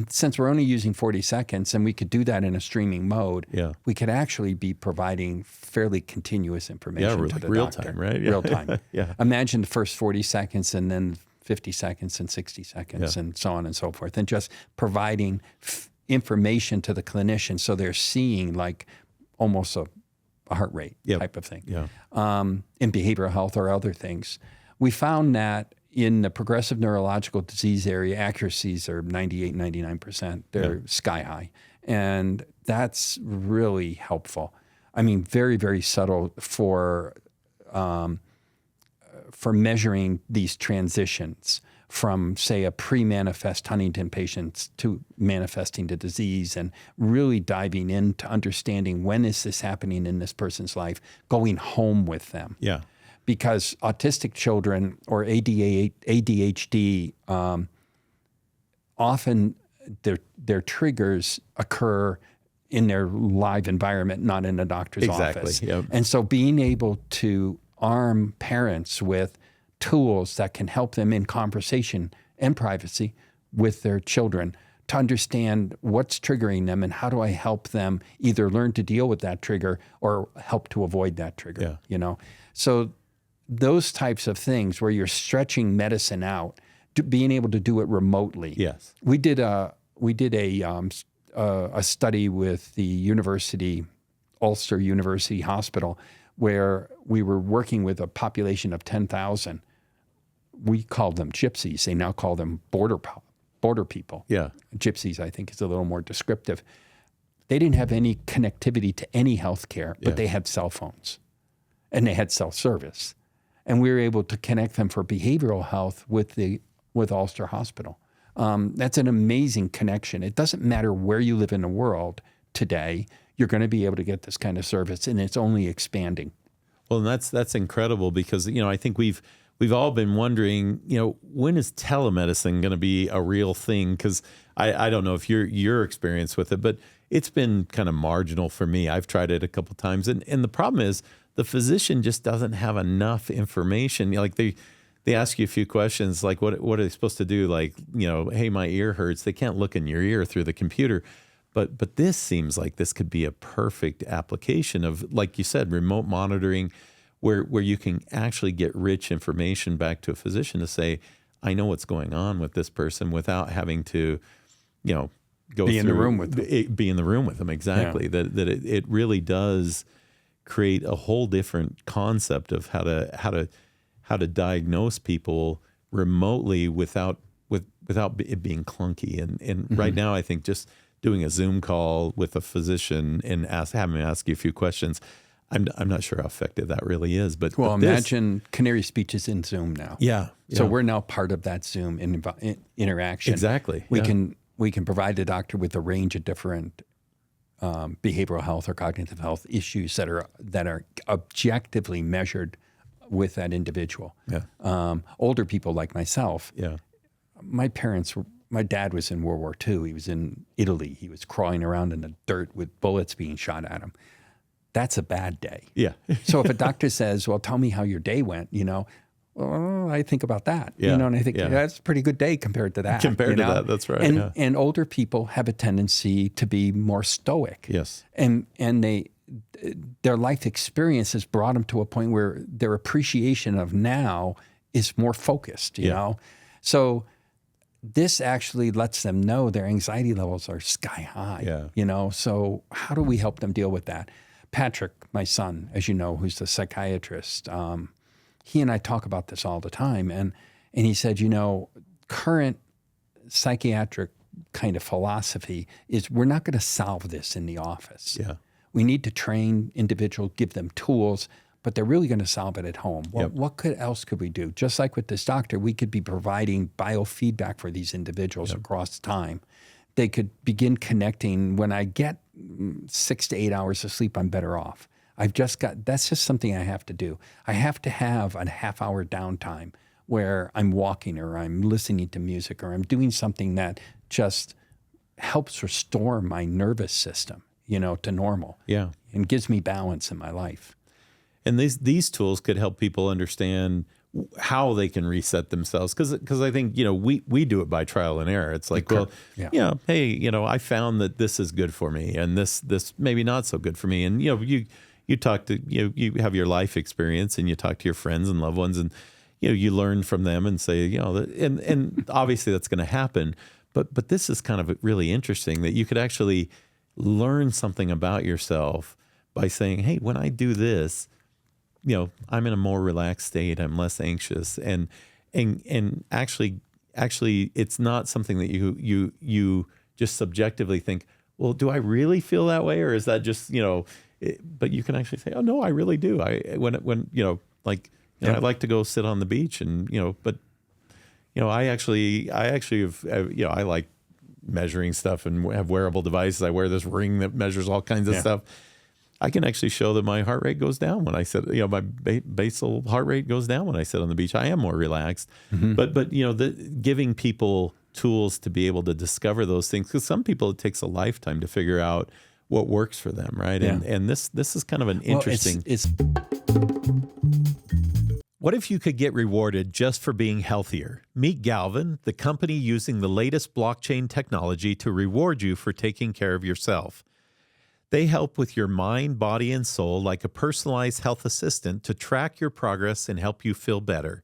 since we're only using 40 seconds and we could do that in a streaming mode, we could actually be providing fairly continuous information to the real doctor. Time, right? Real time. Imagine the first 40 seconds and then 50 seconds and 60 seconds and so on and so forth, and just providing information to the clinician so they're seeing like almost a heart rate type of thing. In behavioral health or other things. We found that in the progressive neurological disease area, accuracies are 98, 99%. They're sky high. And that's really helpful. I mean, very, very subtle for measuring these transitions from, say, a pre-manifest Huntington patient to manifesting the disease, and really diving into understanding when is this happening in this person's life, going home with them. Yeah. Because autistic children or ADHD, often their triggers occur in their live environment, not in a doctor's office. Yep. And so being able to arm parents with tools that can help them in conversation and privacy with their children to understand what's triggering them and how do I help them either learn to deal with that trigger or help to avoid that trigger. So those types of things where you're stretching medicine out, being able to do it remotely. Yes. We did a study with the Ulster University Hospital, where we were working with a population of 10,000. We called them gypsies. They now call them border people. Yeah. Gypsies, I think, is a little more descriptive. They didn't have any connectivity to any healthcare, but they had cell phones and they had cell service. And we were able to connect them for behavioral health with Ulster Hospital. That's an amazing connection. It doesn't matter where you live in the world today, you're going to be able to get this kind of service, and it's only expanding. Well, and that's incredible because, I think we've all been wondering, when is telemedicine going to be a real thing? Because I don't know if your experience with it, but it's been kind of marginal for me. I've tried it a couple of times, and the problem is the physician just doesn't have enough information. Like they ask you a few questions, like what are they supposed to do? Like, hey, my ear hurts. They can't look in your ear through the computer. But this seems like this could be a perfect application of, like you said, remote monitoring, where you can actually get rich information back to a physician to say, I know what's going on with this person without having to, be in the room with them. Be in the room with them, exactly. Yeah. That it really does create a whole different concept of how to diagnose people remotely without it being clunky. And right now, I think just doing a Zoom call with a physician and having him ask you a few questions, I'm not sure how effective that really is. But imagine Canary Speech is in Zoom now. Yeah. So we're now part of that Zoom interaction. Exactly. We can provide the doctor with a range of different behavioral health or cognitive health issues that are objectively measured with that individual. Yeah. Older people like myself, Yeah. my dad was in World War II. He was in Italy. He was crawling around in the dirt with bullets being shot at him. That's a bad day. Yeah. So if a doctor says, well, tell me how your day went, well, I think about that, Yeah. and I think that's a pretty good day compared to that. Compared to that, that's right. And older people have a tendency to be more stoic. Yes. And their life experience has brought them to a point where their appreciation of now is more focused, you know? So this actually lets them know their anxiety levels are sky high, So how do we help them deal with that? Patrick, my son, as you know, who's the psychiatrist, he and I talk about this all the time. And he said, current psychiatric kind of philosophy is we're not going to solve this in the office. Yeah. We need to train individuals, give them tools, but they're really going to solve it at home. Well, what else could we do? Just like with this doctor, we could be providing biofeedback for these individuals across time. They could begin connecting. When I get 6 to 8 hours of sleep, I'm better off. That's just something I have to do. I have to have a half-hour downtime where I'm walking or I'm listening to music or I'm doing something that just helps restore my nervous system, to normal. Yeah. And gives me balance in my life. And these tools could help people understand how they can reset themselves. Because I think, we do it by trial and error. It's like, hey, I found that this is good for me and this maybe not so good for me. And, you talk to, you have your life experience and you talk to your friends and loved ones and, you learn from them and say, and obviously that's going to happen. But this is kind of really interesting that you could actually learn something about yourself by saying, hey, when I do this, I'm in a more relaxed state. I'm less anxious. And actually it's not something that you just subjectively think, well, do I really feel that way? Or is that just, but you can actually say, oh no, I really do. I like to go sit on the beach and, but I actually have, I like measuring stuff and have wearable devices. I wear this ring that measures all kinds of stuff. I can actually show that my heart rate goes down when I sit, my basal heart rate goes down when I sit on the beach. I am more relaxed, but giving people tools to be able to discover those things, because some people, it takes a lifetime to figure out what works for them. Right. Yeah. And this is kind of an interesting, What if you could get rewarded just for being healthier? Meet Galvin, the company using the latest blockchain technology to reward you for taking care of yourself. They help with your mind, body, and soul like a personalized health assistant to track your progress and help you feel better.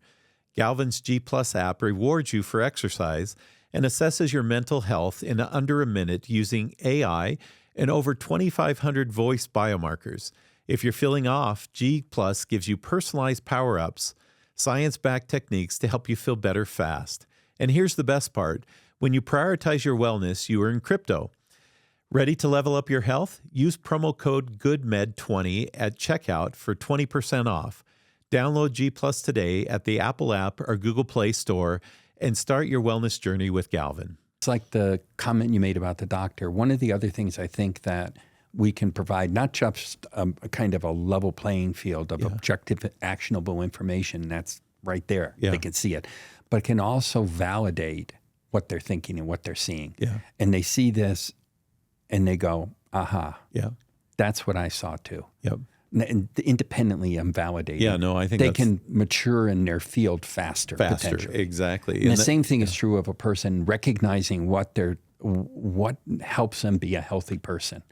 Galvin's G Plus app rewards you for exercise and assesses your mental health in under a minute using AI and over 2,500 voice biomarkers. If you're feeling off, G Plus gives you personalized power-ups, science-backed techniques to help you feel better fast. And here's the best part. When you prioritize your wellness, you earn crypto. Ready to level up your health? Use promo code GOODMED20 at checkout for 20% off. Download G Plus today at the Apple app or Google Play Store and start your wellness journey with Galvin. It's like the comment you made about the doctor. One of the other things I think that we can provide, not just a kind of a level playing field of objective, actionable information that's right there. They can see it, but can also validate what they're thinking and what they're seeing. And they see this and they go, aha, that's what I saw too. And independently, I'm validated. I think they can mature in their field faster. Exactly. And the same thing is true of a person recognizing what helps them be a healthy person,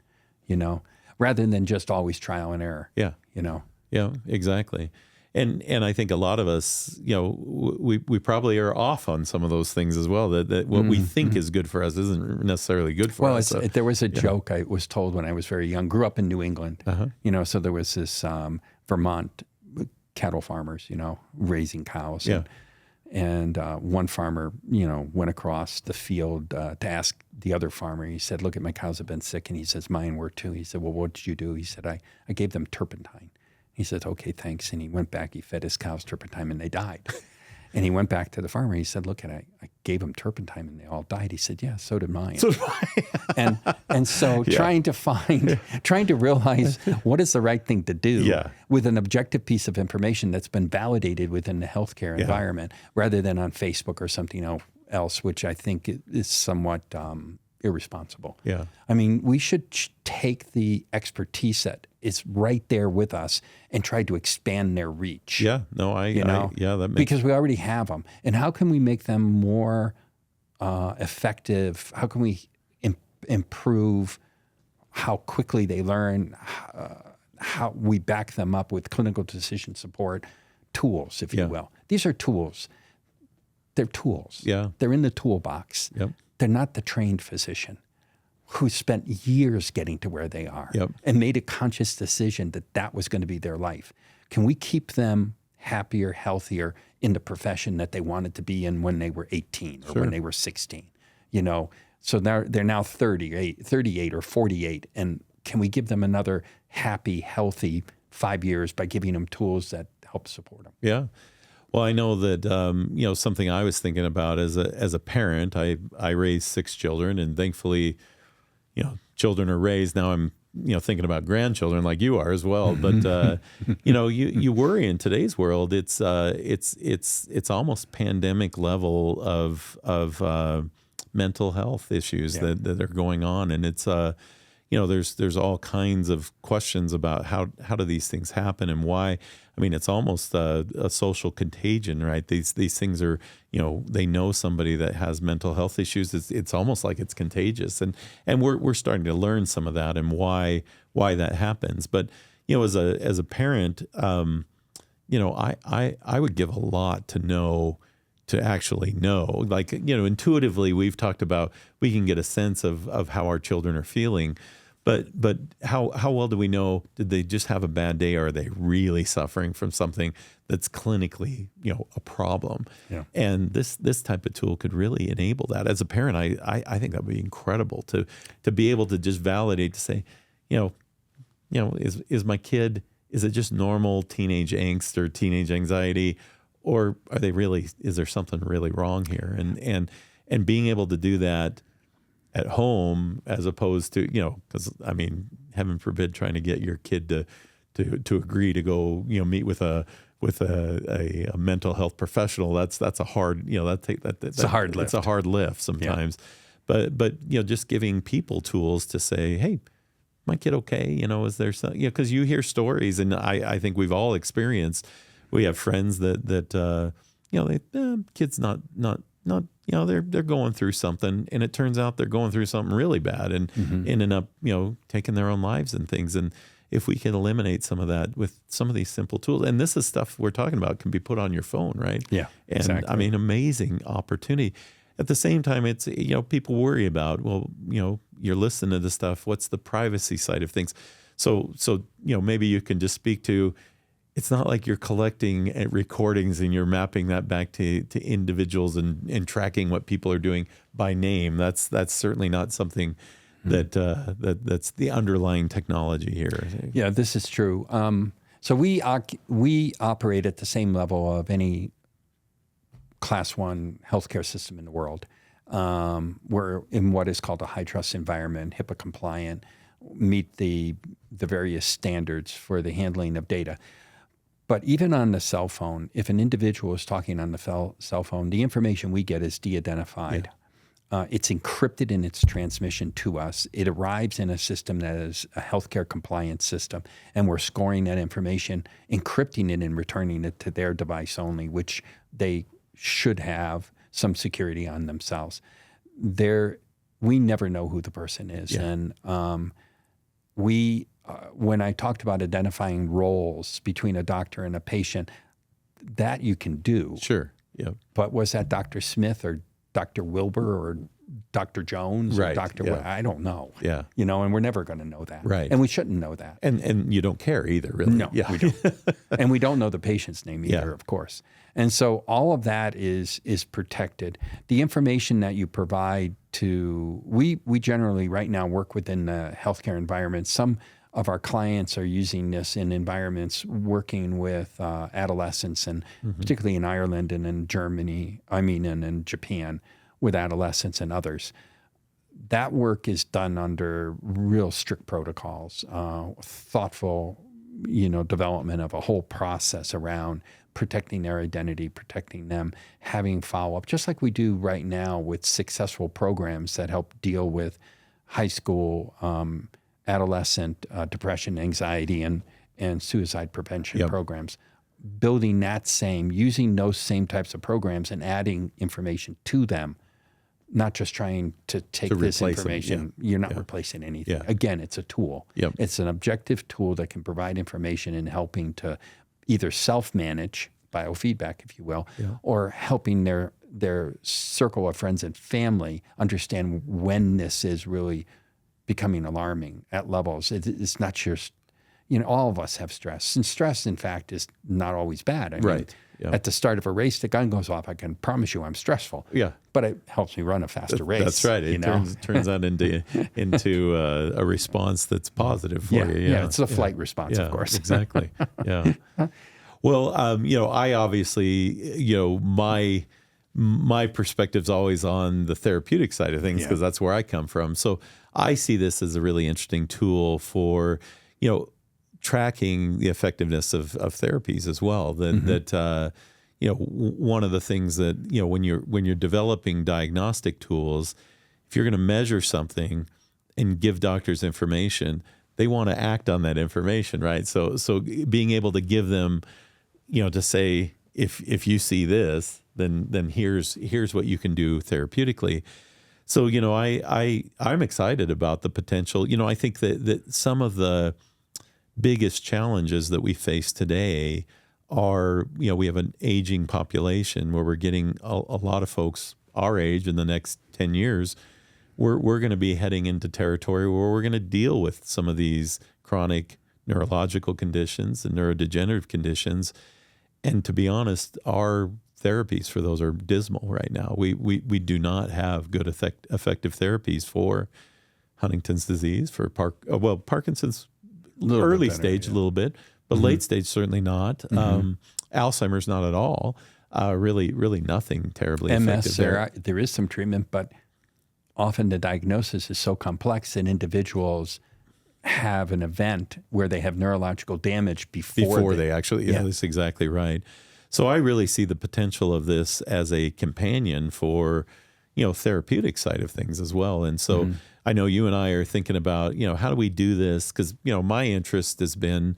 rather than just always trial and error. Yeah, exactly. And I think a lot of us, we probably are off on some of those things as well. That what we think is good for us isn't necessarily good for us. Well, there was a joke I was told when I was very young. Grew up in New England, so there was this Vermont cattle farmers, raising cows. And one farmer, went across the field to ask the other farmer. He said, "Look, my cows have been sick," and he says, "Mine were too." He said, "Well, what did you do?" He said, I gave them turpentine." He said, "Okay, thanks." And he went back, he fed his cows turpentine, and they died. And he went back to the farmer. He said, look, I gave them turpentine and they all died. He said, yeah, so did mine. And so trying to realize what is the right thing to do with an objective piece of information that's been validated within the healthcare environment rather than on Facebook or something else, which I think is somewhat irresponsible. Yeah. I mean, we should take the expertise that is right there with us and try to expand their reach. Yeah. No, that makes because we already have them. And how can we make them more effective? How can we improve how quickly they learn, how we back them up with clinical decision support tools, if you will. These are tools. They're tools. Yeah. They're in the toolbox. Yep. They're not the trained physician who spent years getting to where they are and made a conscious decision that was going to be their life. Can we keep them happier, healthier in the profession that they wanted to be in when they were 18 or when they were 16? So they're now 38 or 48. And can we give them another happy, healthy 5 years by giving them tools that help support them? Yeah. Well, I know that, something I was thinking about as a parent, I raised 6 children, and thankfully, children are raised. Now I'm, thinking about grandchildren like you are as well. But, you worry in today's world. It's almost pandemic level of mental health issues that are going on. And it's, there's all kinds of questions about how do these things happen and why. I mean, it's almost a social contagion, right? These things are, they know somebody that has mental health issues. It's almost like it's contagious, and we're starting to learn some of that and why that happens. But as a parent, I would give a lot to actually know, like, intuitively we've talked about, we can get a sense of how our children are feeling. But how well do we know? Did they just have a bad day, or are they really suffering from something that's clinically, a problem? Yeah. And this type of tool could really enable that. As a parent, I think that would be incredible to be able to just validate, to say, is my kid, is it just normal teenage angst or teenage anxiety, or is there something really wrong here? And being able to do that at home, as opposed to, because heaven forbid, trying to get your kid to agree to go, meet with a mental health professional. That's a hard, that's a hard lift. It's a hard lift sometimes. Yeah. But just giving people tools to say, hey, my kid okay? Is there some, because you hear stories, and I think we've all experienced. We have friends that kids not. They're going through something, and it turns out they're going through something really bad, and ending up, taking their own lives and things. And if we can eliminate some of that with some of these simple tools, and this is stuff we're talking about, can be put on your phone, right? Yeah, and exactly. Amazing opportunity. At the same time, it's, people worry about, you're listening to this stuff. What's the privacy side of things? So maybe you can just speak to, it's not like you're collecting recordings and you're mapping that back to individuals and tracking what people are doing by name. That's certainly not something that's the underlying technology here. Yeah, this is true. So we operate at the same level of any Class 1 healthcare system in the world. We're in what is called a high trust environment, HIPAA compliant, meet the various standards for the handling of data. But even on the cell phone, if an individual is talking on the cell phone, the information we get is de-identified. Yeah. It's encrypted in its transmission to us. It arrives in a system that is a healthcare compliance system, and we're scoring that information, encrypting it, and returning it to their device only, which they should have some security on themselves. We never know who the person is. Yeah. And when I talked about identifying roles between a doctor and a patient, that you can do. Sure. Yeah. But was that Dr. Smith or Dr. Wilbur or Dr. Jones or Dr. I don't know. Yeah. And we're never going to know that. Right. And we shouldn't know that. And you don't care either, really. No, we don't. And we don't know the patient's name either, of course. And so all of that is protected. The information that you provide we generally right now work within the healthcare environment. Some of our clients are using this in environments working with adolescents, and particularly in Ireland and in Germany, and in Japan with adolescents and others. That work is done under real strict protocols, thoughtful, development of a whole process around protecting their identity, protecting them, having follow-up, just like we do right now with successful programs that help deal with high school, adolescent depression, anxiety, and suicide prevention programs. Building using those same types of programs and adding information to them, not just trying to take this information. You're not replacing anything. Again, it's a tool. It's an objective tool that can provide information in helping to either self-manage biofeedback, if you will, or helping their circle of friends and family understand when this is really becoming alarming at levels. It's not just, all of us have stress. And stress, in fact, is not always bad. I mean, at the start of a race, the gun goes off. I can promise you I'm stressful. But it helps me run a faster race. That's right. It turns that into a response that's positive for you. It's a flight response, of course. Exactly. Well, I obviously, my perspective's always on the therapeutic side of things because that's where I come from. So I see this as a really interesting tool for, tracking the effectiveness of therapies as well. That one of the things that when you're developing diagnostic tools, if you're going to measure something and give doctors information, they want to act on that information, right? So being able to give them, to say if you see this, then here's what you can do therapeutically. So I'm excited about the potential. I think that some of the biggest challenges that we face today are, we have an aging population where we're getting a lot of folks our age in the next 10 years. We're going to be heading into territory where we're going to deal with some of these chronic neurological conditions and neurodegenerative conditions. And to be honest, our therapies for those are dismal right now. We do not have good effective therapies for Huntington's disease, for Parkinson's early stage a little bit, but late stage certainly not. Alzheimer's not at all. Really nothing terribly effective there. There is some treatment, but often the diagnosis is so complex that individuals have an event where they have neurological damage before they actually. That's exactly right. So I really see the potential of this as a companion for, therapeutic side of things as well. And so I know you and I are thinking about, how do we do this? Because, my interest has been,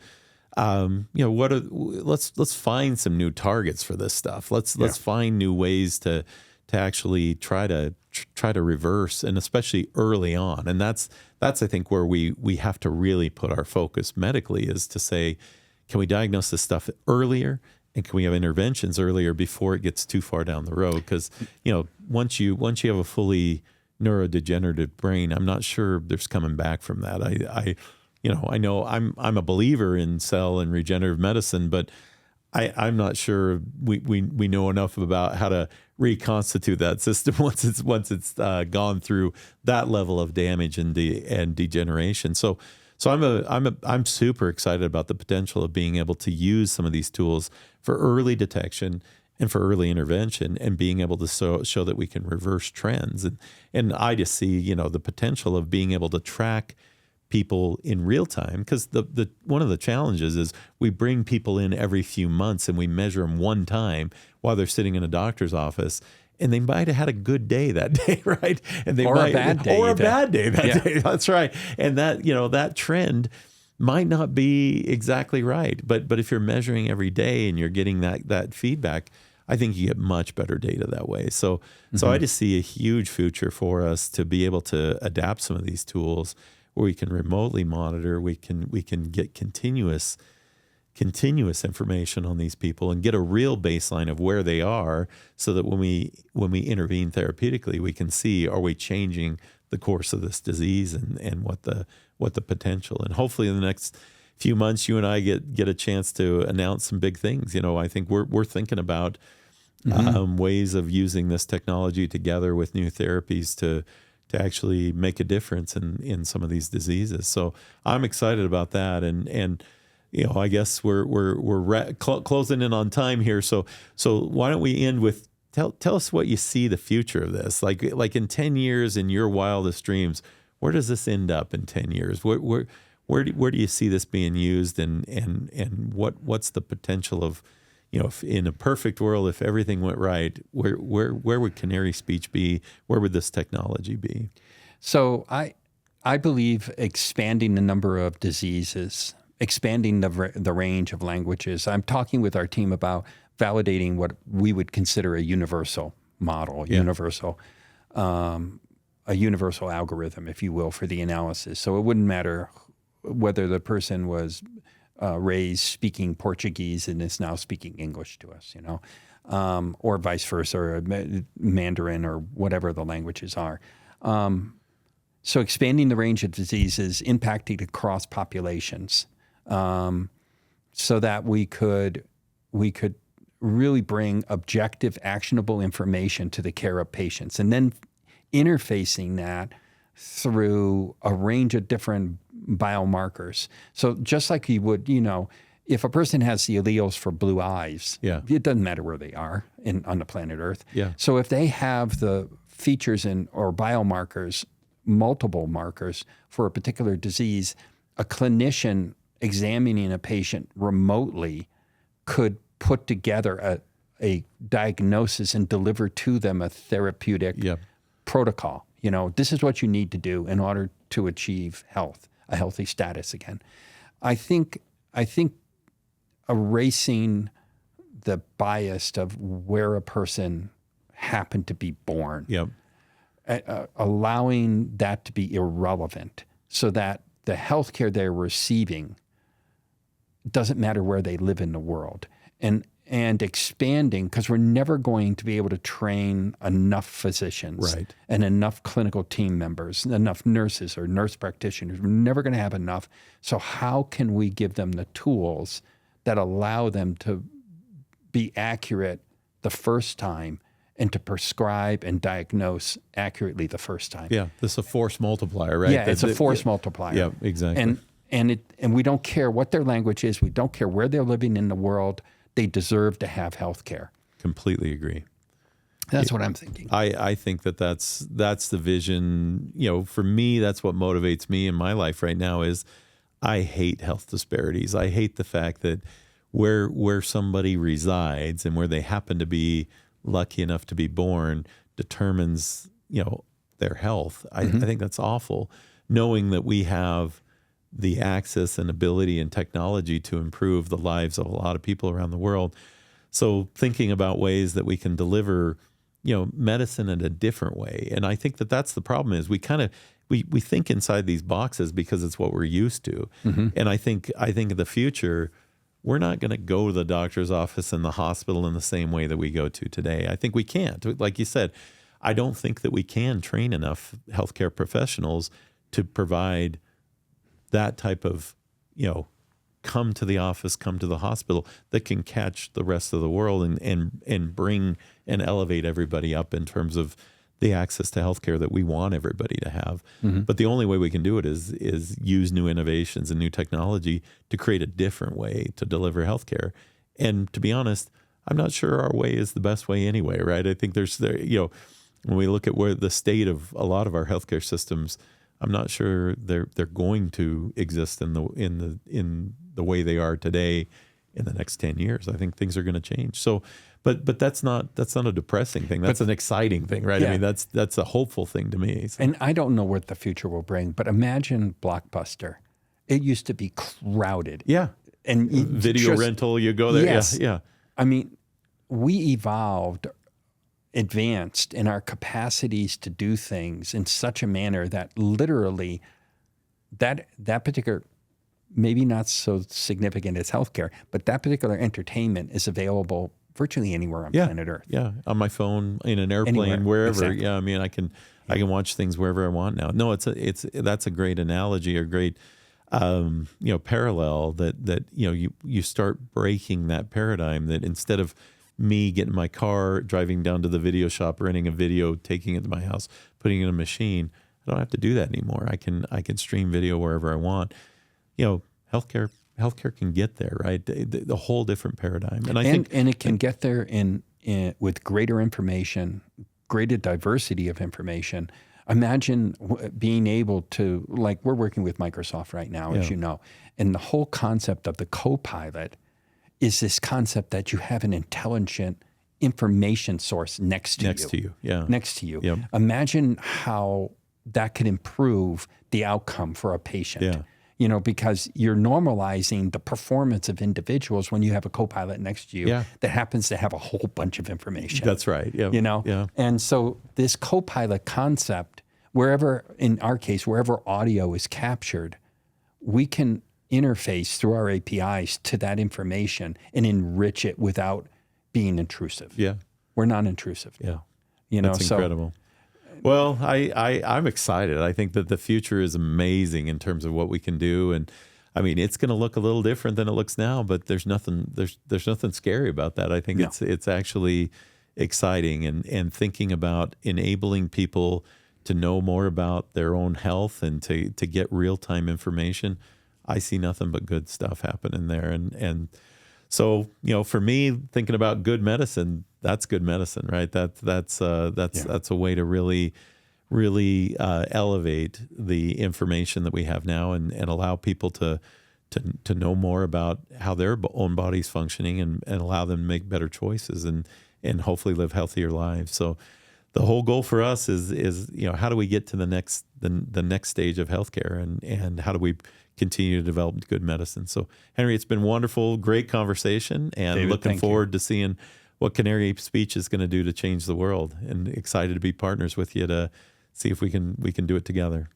let's find some new targets for this stuff. Let's find new ways to actually try to reverse, and especially early on. And that's I think where we have to really put our focus medically, is to say, can we diagnose this stuff earlier? And can we have interventions earlier before it gets too far down the road? Because, once you have a fully neurodegenerative brain, I'm not sure there's coming back from that. I know I'm a believer in cell and regenerative medicine, but I'm not sure we know enough about how to reconstitute that system once it's gone through that level of damage and degeneration. So I'm super excited about the potential of being able to use some of these tools for early detection and for early intervention, and being able to show that we can reverse trends. And I just see, the potential of being able to track people in real time, because the one of the challenges is we bring people in every few months and we measure them one time while they're sitting in a doctor's office. And they might have had a good day that day, right? And a bad day that day. That's right. And that, that trend might not be exactly right. But if you're measuring every day and you're getting that feedback, I think you get much better data that way. So I just see a huge future for us to be able to adapt some of these tools where we can remotely monitor, we can get continuous information on these people and get a real baseline of where they are, so that when we intervene therapeutically, we can see, are we changing the course of this disease and what the potential. And hopefully in the next few months, you and I get a chance to announce some big things. I think we're thinking about ways of using this technology together with new therapies to to actually make a difference in some of these diseases. So I'm excited about that. And I guess we're closing in on time here. So why don't we end with tell us what you see the future of this, like in 10 years, in your wildest dreams, where does this end up in 10 years? Where do you see this being used, and what's the potential of, if in a perfect world, if everything went right, where would Canary Speech be? Where would this technology be? So I believe expanding the number of diseases, expanding the range of languages. I'm talking with our team about validating what we would consider a universal model, a universal algorithm, if you will, for the analysis. So it wouldn't matter whether the person was raised speaking Portuguese and is now speaking English to us, or vice versa, or Mandarin, or whatever the languages are. So expanding the range of diseases, impacting across populations, so that we could really bring objective, actionable information to the care of patients, and then interfacing that through a range of different biomarkers. So just like you would, if a person has the alleles for blue eyes, it doesn't matter where they are on the planet Earth. Yeah. So if they have the features or biomarkers, multiple markers for a particular disease, a clinician examining a patient remotely could put together a diagnosis and deliver to them a therapeutic protocol. This is what you need to do in order to achieve health, a healthy status again. I think erasing the bias of where a person happened to be born, allowing that to be irrelevant, so that the healthcare they're receiving doesn't matter where they live in the world, and expanding, because we're never going to be able to train enough physicians and enough clinical team members, enough nurses or nurse practitioners. We're never going to have enough. So how can we give them the tools that allow them to be accurate the first time and to prescribe and diagnose accurately the first time? Yeah, this is a force multiplier, right? Yeah, it's a force multiplier. Yeah, exactly. And we don't care what their language is. We don't care where they're living in the world. They deserve to have health care. Completely agree. That's what I'm thinking. I think that's the vision. For me, that's what motivates me in my life right now. Is I hate health disparities. I hate the fact that where somebody resides and where they happen to be lucky enough to be born determines their health. I think that's awful. Knowing that we have the access and ability and technology to improve the lives of a lot of people around the world. So thinking about ways that we can deliver, medicine in a different way. And I think that's the problem is we think inside these boxes because it's what we're used to. And I think in the future, we're not going to go to the doctor's office and the hospital in the same way that we go to today. I think we can't. Like you said, I don't think that we can train enough healthcare professionals to provide that type of, come to the office, come to the hospital that can catch the rest of the world and bring and elevate everybody up in terms of the access to healthcare that we want everybody to have. But the only way we can do it is use new innovations and new technology to create a different way to deliver healthcare. And to be honest, I'm not sure our way is the best way anyway, right? I think when we look at where the state of a lot of our healthcare systems, I'm not sure they're going to exist in the way they are today in the next 10 years. I think things are going to change. So, but that's not a depressing thing. That's an exciting thing, right? Yeah. I mean, that's a hopeful thing to me. So. And I don't know what the future will bring, but imagine Blockbuster. It used to be crowded. Yeah. And video rental, you go there. Yes. Yeah. I mean, we advanced in our capacities to do things in such a manner that literally that particular, maybe not so significant as healthcare, but that particular entertainment is available virtually anywhere on planet Earth. Yeah, on my phone, in an airplane, wherever. Exactly. Yeah, I mean, I can watch things wherever I want now. No, that's a great analogy, or great parallel that you start breaking that paradigm, that instead of me getting in my car, driving down to the video shop, renting a video, taking it to my house, putting it in a machine. I don't have to do that anymore. I can stream video wherever I want. Healthcare can get there, right? The whole different paradigm, and I think it can get there in with greater information, greater diversity of information. Imagine being able to, like we're working with Microsoft right now, as you know, and the whole concept of the co-pilot is this concept that you have an intelligent information source next to you. Next to you. Yep. Imagine how that could improve the outcome for a patient. Because you're normalizing the performance of individuals when you have a co-pilot next to you that happens to have a whole bunch of information. That's right. And so this co-pilot concept, in our case, wherever audio is captured, we can interface through our APIs to that information and enrich it without being intrusive. We're non-intrusive. That's incredible. Well, I'm excited. I think that the future is amazing in terms of what we can do, and I mean, it's going to look a little different than it looks now, but there's nothing scary about that. I think it's actually exciting, and thinking about enabling people to know more about their own health and to get real-time information. I see nothing but good stuff happening there, and so for me, thinking about good medicine, that's good medicine, right? That's a way to really elevate the information that we have now, and allow people to know more about how their own body's functioning, and allow them to make better choices and hopefully live healthier lives. So the whole goal for us is how do we get to the next stage of healthcare, and how do we continue to develop good medicine? So Henry, it's been wonderful, great conversation, and David, looking forward to seeing what Canary Speech is going to do to change the world, and excited to be partners with you to see if we can do it together.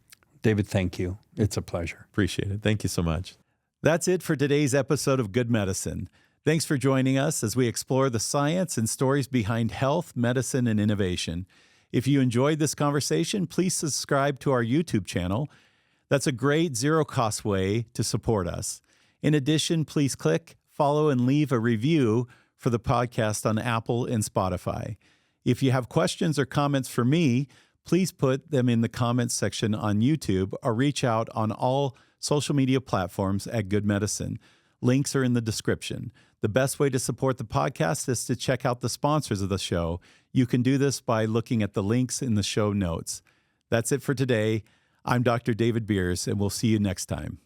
David, thank you. It's a pleasure. Appreciate it. Thank you so much. That's it for today's episode of Good Medicine. Thanks for joining us as we explore the science and stories behind health, medicine, and innovation. If you enjoyed this conversation, please subscribe to our YouTube channel. That's a great zero-cost way to support us. In addition, please click, follow, and leave a review for the podcast on Apple and Spotify. If you have questions or comments for me, please put them in the comments section on YouTube, or reach out on all social media platforms at Good Medicine. Links are in the description. The best way to support the podcast is to check out the sponsors of the show. You can do this by looking at the links in the show notes. That's it for today. I'm Dr. David Beers, and we'll see you next time.